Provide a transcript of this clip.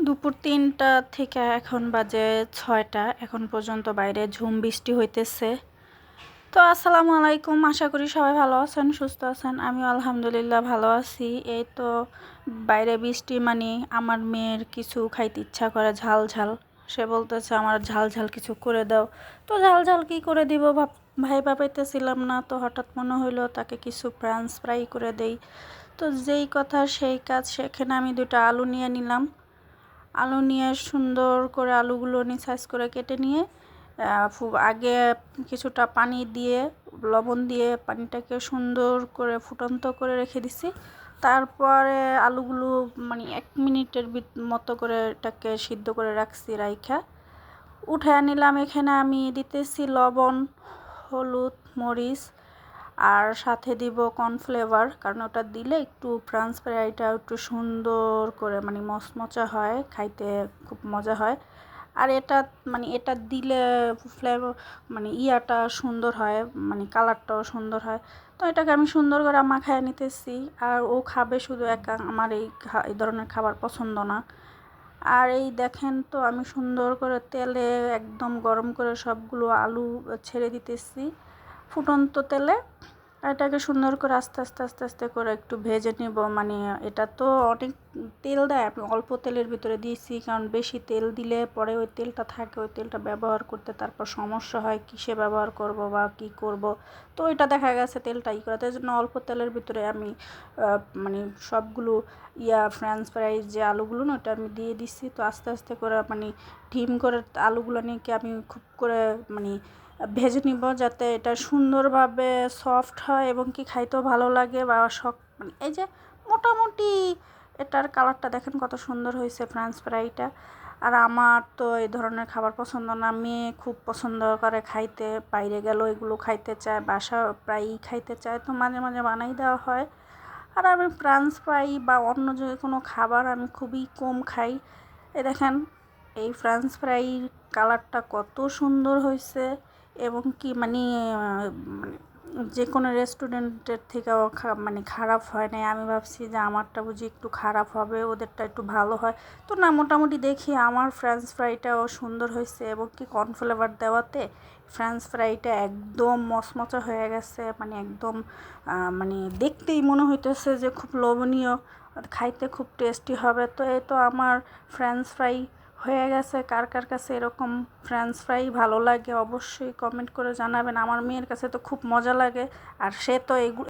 দুপুর ৩টা থেকে এখন বাজে ৬টা। এখন পর্যন্ত বাইরে ঝুম বৃষ্টি হইতেছে। তো আসসালামু আলাইকুম, আশা করি সবাই ভালো আছেন, সুস্থ আছেন। আমি আলহামদুলিল্লাহ ভালো আছি। এই তো বাইরে বৃষ্টি মানে আমার মেয়ের কিছু খাইতে ইচ্ছা করে, ঝাল ঝাল। সে বলতেছে আমার ঝাল ঝাল কিছু করে দাও। তো ঝাল ঝাল কী করে দিব ভাইবা পাইতেছিলাম না। তো হঠাৎ মনে হইলো তাকে কিছু ফ্রান্স ফ্রাই করে দেই। তো যেই কথা সেই কাজ, সেখানে আমি 2টা আলু নিয়ে নিলাম। আলু নিয়ে সুন্দর করে আলুগুলো সাইজ করে কেটে নিয়ে আগে কিছুটা পানি দিয়ে লবণ দিয়ে পানিটাকে সুন্দর করে ফুটন্ত করে রেখে দিছি। তারপরে আলুগুলো মানে 1 মিনিটের মতো করে এটাকে সিদ্ধ করে রাখছি। রাইখা উঠায় নিলাম। এখানে আমি দিতেছি লবণ, হলুদ, মরিচ আর সাথে দিব কর্নফ্লেভার, কারণ ওটা দিলে একটু ফ্রান্স ফ্রাইটা একটু সুন্দর করে মানে মচমচা হয়, খাইতে খুব মজা হয়। আর এটা মানে এটা দিলে ফ্লেভার মানে ইয়াটা সুন্দর হয়, মানে কালারটাও সুন্দর হয়। তো এটাকে আমি সুন্দর করে মাখায় নিতেছি। আর ও খাবে শুধু একা, আমার এই ধরনের খাবার পছন্দ না। আর এই দেখেন তো আমি সুন্দর করে তেলে একদম গরম করে সবগুলো আলু ছেড়ে দিতেছি ফুটন্ত তেলে। এটাকে সুন্দর করে আস্তে আস্তে আস্তে আস্তে করে একটু ভেজে নেব। মানে এটা তো অনেক তেল দেয়, আমি অল্প তেলের ভিতরে দিয়েছি, কারণ বেশি তেল দিলে পরে ওই তেলটা থাকে, ওই তেলটা ব্যবহার করতে তারপর সমস্যা হয়, কিসে ব্যবহার করব বা কি করব। তো এটা দেখা গেছে তেলটা করা, তাই জন্য অল্প তেলের ভিতরে আমি মানে সবগুলো ফ্রেঞ্চ ফ্রাইজ যে আলুগুলো না ওটা আমি দিয়ে দিচ্ছি। তো আস্তে আস্তে করে মানে ডিম করে আলুগুলো নিয়ে আমি খুব করে মানে ভেজে নিব, যাতে এটা সুন্দরভাবে সফট হয় এবং কি খাইতেও ভালো লাগে বা মানে এই যে মোটামুটি এটার কালারটা দেখেন কত সুন্দর হয়েছে ফ্রেঞ্চ ফ্রাইটা। আর আমার তো এই ধরনের খাবার পছন্দ না, মেয়ে খুব পছন্দ করে খাইতে, বাইরে গেল এগুলো খাইতে চায়, বাসা প্রায়ই খাইতে চায়, তো মাঝে মাঝে বানাই দেওয়া হয়। আর আমি ফ্রেঞ্চ ফ্রাই বা অন্য যে কোনো খাবার আমি খুবই কম খাই। দেখেন এই ফ্রেঞ্চ ফ্রাইর কালারটা কত সুন্দর হয়েছে এবং কি মানে যে কোনো রেস্টুরেন্টের থেকেও মানে খারাপ হয় নাই। আমি ভাবছি যে আমারটা বুঝি একটু খারাপ হবে, ওদেরটা একটু ভালো হয়। তো না, মোটামুটি দেখি আমার ফ্রেঞ্চ ফ্রাইটাও সুন্দর হয়েছে এবং কি কর্নফ্লেভার দেওয়াতে ফ্রেঞ্চ ফ্রাইটা একদম মচমচা হয়ে গেছে, মানে একদম মানে দেখতেই মনে হইতেছে যে খুব লোভনীয়, খাইতে খুব টেস্টি হবে। তো এই তো আমার ফ্রেঞ্চ ফ্রাই হয়ে গেছে। কার কার কাছে এরকম ফ্রেঞ্চ ফ্রাই ভালো লাগে অবশ্যই কমেন্ট করে জানাবেন। আমার মেয়ের কাছে তো খুব মজা লাগে, আর সে তো এগুলো